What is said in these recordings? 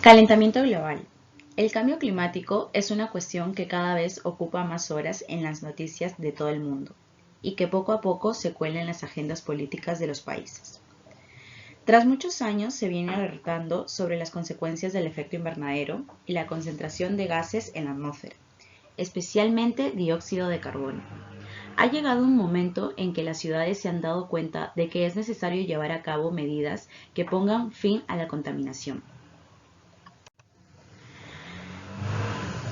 Calentamiento global. El cambio climático es una cuestión que cada vez ocupa más horas en las noticias de todo el mundo y que poco a poco se cuela en las agendas políticas de los países. Tras muchos años se viene alertando sobre las consecuencias del efecto invernadero y la concentración de gases en la atmósfera, especialmente dióxido de carbono. Ha llegado un momento en que las ciudades se han dado cuenta de que es necesario llevar a cabo medidas que pongan fin a la contaminación.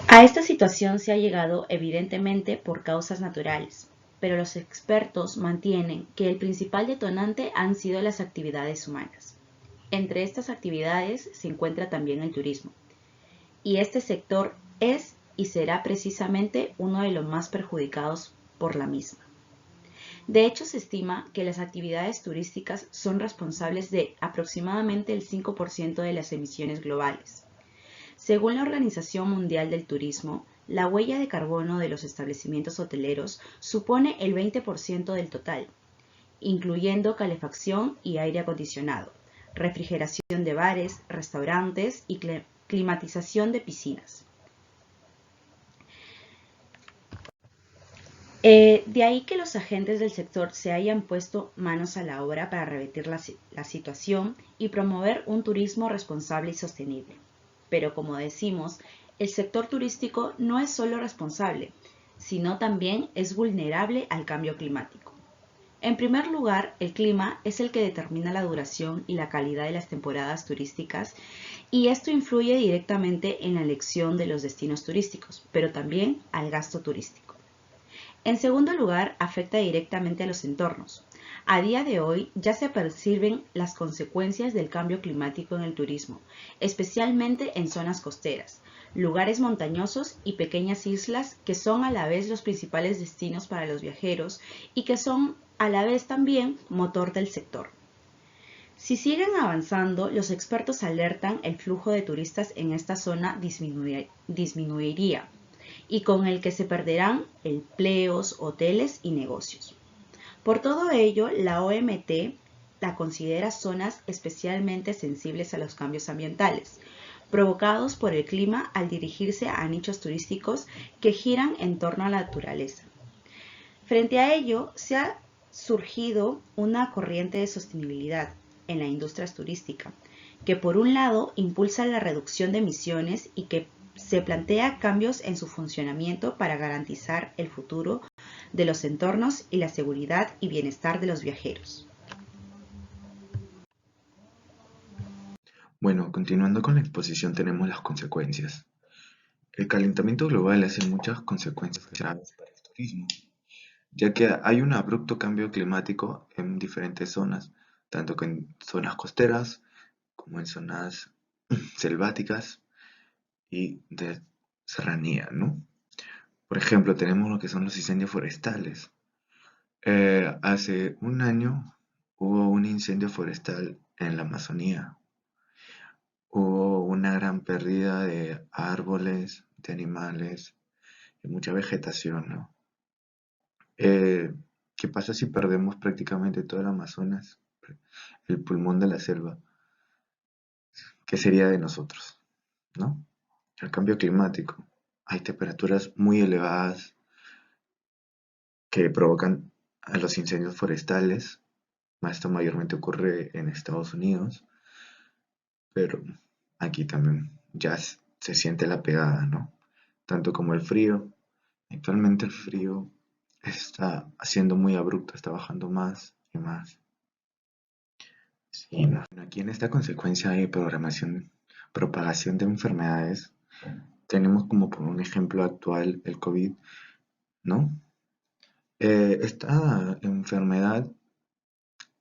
A esta situación se ha llegado evidentemente por causas naturales, pero los expertos mantienen que el principal detonante han sido las actividades humanas. Entre estas actividades se encuentra también el turismo, y este sector es y será precisamente uno de los más perjudicados por la misma. De hecho, se estima que las actividades turísticas son responsables de aproximadamente el 5% de las emisiones globales. Según la Organización Mundial del Turismo, la huella de carbono de los establecimientos hoteleros supone el 20% del total, incluyendo calefacción y aire acondicionado, refrigeración de bares, restaurantes y climatización de piscinas. De ahí que los agentes del sector se hayan puesto manos a la obra para revertir la situación y promover un turismo responsable y sostenible. Pero como decimos, el sector turístico no es solo responsable, sino también es vulnerable al cambio climático. En primer lugar, el clima es el que determina la duración y la calidad de las temporadas turísticas y esto influye directamente en la elección de los destinos turísticos, pero también al gasto turístico. En segundo lugar, afecta directamente a los entornos. A día de hoy ya se perciben las consecuencias del cambio climático en el turismo, especialmente en zonas costeras, lugares montañosos y pequeñas islas que son a la vez los principales destinos para los viajeros y que son a la vez también motor del sector. Si siguen avanzando, los expertos alertan el flujo de turistas en esta zona disminuiría y con el que se perderán empleos, hoteles y negocios. Por todo ello, la OMT la considera zonas especialmente sensibles a los cambios ambientales, provocados por el clima al dirigirse a nichos turísticos que giran en torno a la naturaleza. Frente a ello, se ha surgido una corriente de sostenibilidad en la industria turística, que por un lado impulsa la reducción de emisiones y que se plantea cambios en su funcionamiento para garantizar el futuro de los entornos y la seguridad y bienestar de los viajeros. Bueno, continuando con la exposición tenemos las consecuencias. El calentamiento global hace muchas consecuencias graves para el turismo, ya que hay un abrupto cambio climático en diferentes zonas, tanto que en zonas costeras como en zonas selváticas y de serranía, ¿no? Por ejemplo, tenemos lo que son los incendios forestales. Hace un año hubo un incendio forestal en la Amazonía. Hubo una gran pérdida de árboles, de animales y mucha vegetación, ¿no? Eh, ¿Qué pasa si perdemos prácticamente todo el Amazonas, el pulmón de la selva? ¿Qué sería de nosotros, no? El cambio climático. Hay temperaturas muy elevadas que provocan a los incendios forestales. Esto mayormente ocurre en Estados Unidos, pero aquí también ya se siente la pegada, ¿no? Tanto como el frío. Actualmente el frío está siendo muy abrupto, está bajando más y más. Sí, no. Aquí en esta consecuencia de propagación de enfermedades, tenemos como por un ejemplo actual el COVID, ¿no? Esta enfermedad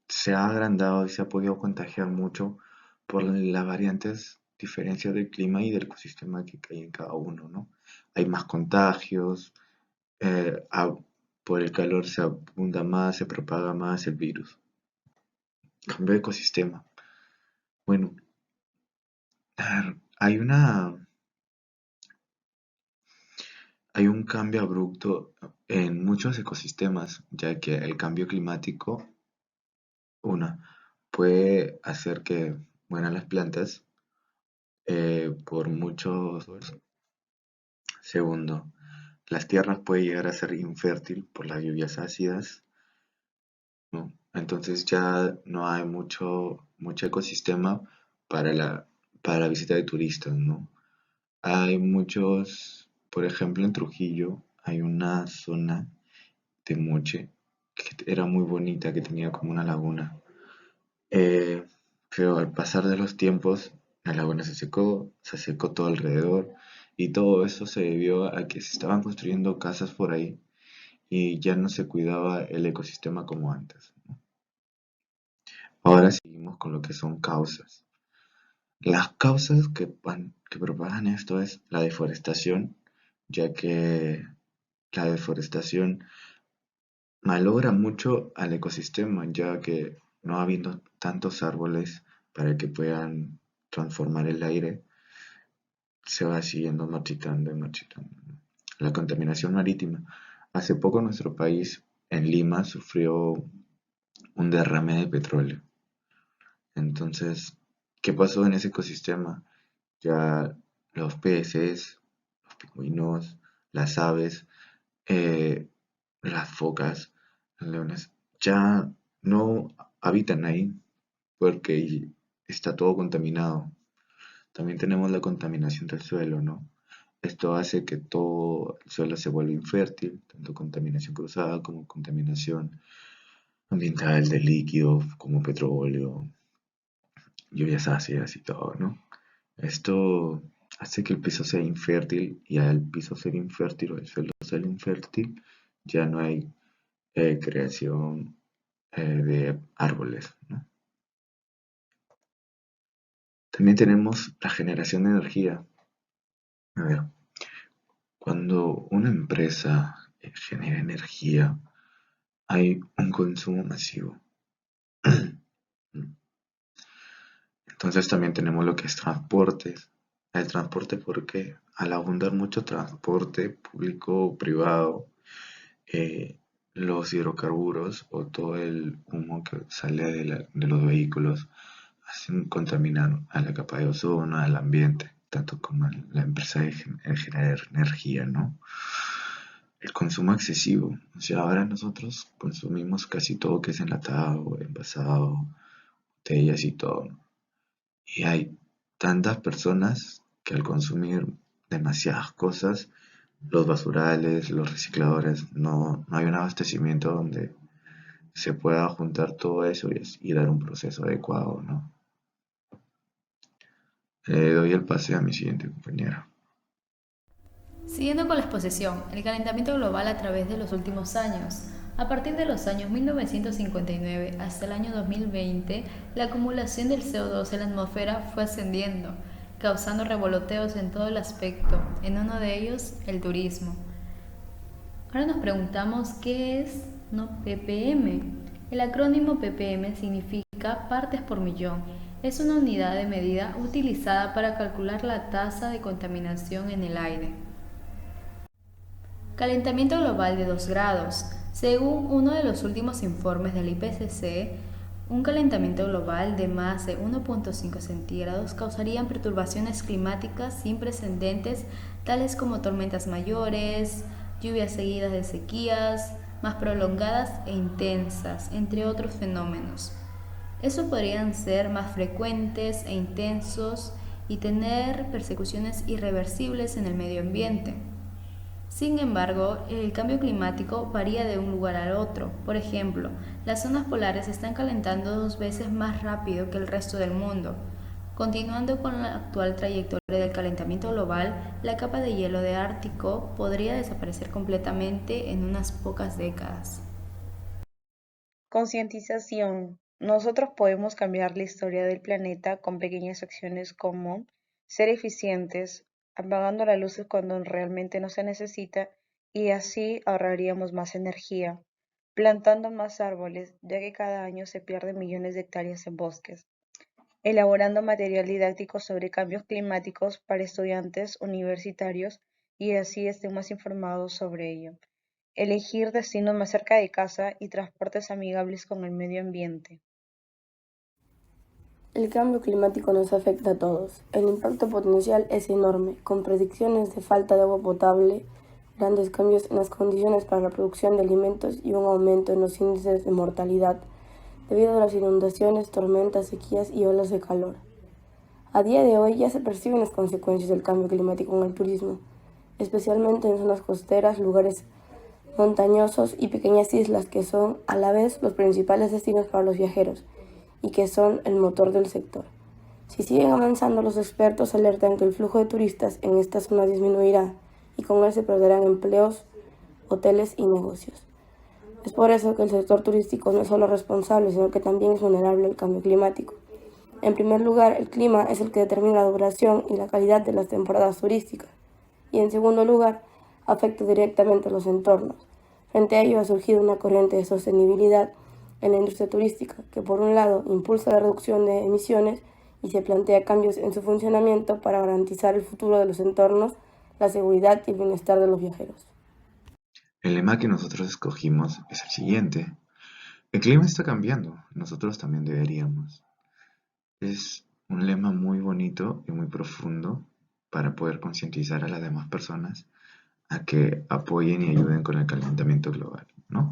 se ha agrandado y se ha podido contagiar mucho por las variantes diferencias del clima y del ecosistema que hay en cada uno, ¿no? Hay más contagios, eh, a- por el calor se abunda más, se propaga más el virus. Cambio de ecosistema. Bueno, hay hay un cambio abrupto en muchos ecosistemas, ya que el cambio climático, una, puede hacer que mueran las plantas por muchos segundos. Las tierras pueden llegar a ser infértil por las lluvias ácidas, ¿no? Entonces ya no hay mucho ecosistema para la visita de turistas, ¿no? Hay muchos, por ejemplo, en Trujillo hay una zona de Moche que era muy bonita, que tenía como una laguna. Eh, pero al pasar de los tiempos, la laguna se secó todo alrededor y todo eso se debió a que se estaban construyendo casas por ahí y ya no se cuidaba el ecosistema como antes. Ahora seguimos con lo que son causas. Las causas que propagan esto es la deforestación, ya que la deforestación malogra mucho al ecosistema, ya que no habiendo tantos árboles para que puedan transformar el aire, se va siguiendo marchitando y marchitando, ¿no? La contaminación marítima. Hace poco nuestro país, en Lima, sufrió un derrame de petróleo. Entonces, ¿qué pasó en ese ecosistema? Ya los peces, los pingüinos, las aves, eh, las focas, los leones, ya no habitan ahí porque está todo contaminado. También tenemos la contaminación del suelo, ¿no? Esto hace que todo el suelo se vuelva infértil, tanto contaminación cruzada como contaminación ambiental de líquidos como petróleo, lluvias ácidas y todo, ¿no? Esto hace que el piso sea infértil y al piso ser infértil o el suelo ser infértil, ya no hay creación de árboles, ¿no? También tenemos la generación de energía. A ver, cuando una empresa genera energía, hay un consumo masivo. Entonces también tenemos lo que es transportes. El transporte porque al abundar mucho transporte público o privado, eh, los hidrocarburos o todo el humo que sale de los vehículos hacen contaminar a la capa de ozono, al ambiente, tanto como a la empresa de generar energía, ¿no? El consumo excesivo. O sea, ahora nosotros consumimos casi todo que es enlatado, envasado, botellas y todo. Y hay tantas personas que al consumir demasiadas cosas, los basurales, los recicladores, no hay un abastecimiento donde se pueda juntar todo eso y dar un proceso adecuado, ¿no? Le doy el pase a mi siguiente compañero. Siguiendo con la exposición, el calentamiento global a través de los últimos años. A partir de los años 1959 hasta el año 2020, la acumulación del CO2 en la atmósfera fue ascendiendo, causando revoloteos en todo el aspecto, en uno de ellos el turismo. Ahora nos preguntamos qué es ppm. El acrónimo ppm significa partes por millón. Es una unidad de medida utilizada para calcular la tasa de contaminación en el aire. Calentamiento global de 2 grados. Según uno de los últimos informes del IPCC, un calentamiento global de más de 1.5 centígrados causaría perturbaciones climáticas sin precedentes, tales como tormentas mayores, lluvias seguidas de sequías, más prolongadas e intensas, entre otros fenómenos. Estos podrían ser más frecuentes e intensos y tener persecuciones irreversibles en el medio ambiente. Sin embargo, el cambio climático varía de un lugar al otro. Por ejemplo, las zonas polares están calentando 2 veces más rápido que el resto del mundo. Continuando con la actual trayectoria del calentamiento global, la capa de hielo de Ártico podría desaparecer completamente en unas pocas décadas. Concientización. Nosotros podemos cambiar la historia del planeta con pequeñas acciones como ser eficientes, apagando las luces cuando realmente no se necesita y así ahorraríamos más energía, plantando más árboles, ya que cada año se pierden millones de hectáreas en bosques, elaborando material didáctico sobre cambios climáticos para estudiantes universitarios y así estén más informados sobre ello. Elegir destinos más cerca de casa y transportes amigables con el medio ambiente. El cambio climático nos afecta a todos. El impacto potencial es enorme, con predicciones de falta de agua potable, grandes cambios en las condiciones para la producción de alimentos y un aumento en los índices de mortalidad debido a las inundaciones, tormentas, sequías y olas de calor. A día de hoy ya se perciben las consecuencias del cambio climático en el turismo, especialmente en zonas costeras, lugares montañosos y pequeñas islas que son a la vez los principales destinos para los viajeros y que son el motor del sector. Si siguen avanzando, los expertos alertan que el flujo de turistas en esta zona disminuirá y con él se perderán empleos, hoteles y negocios. Es por eso que el sector turístico no es solo responsable, sino que también es vulnerable al cambio climático. En primer lugar, el clima es el que determina la duración y la calidad de las temporadas turísticas. Y en segundo lugar, afecta directamente a los entornos. Frente a ello ha surgido una corriente de sostenibilidad en la industria turística, que por un lado impulsa la reducción de emisiones y se plantea cambios en su funcionamiento para garantizar el futuro de los entornos, la seguridad y el bienestar de los viajeros. El lema que nosotros escogimos es el siguiente. El clima está cambiando, nosotros también deberíamos. Es un lema muy bonito y muy profundo para poder concientizar a las demás personas a que apoyen y ayuden con el calentamiento global, ¿no?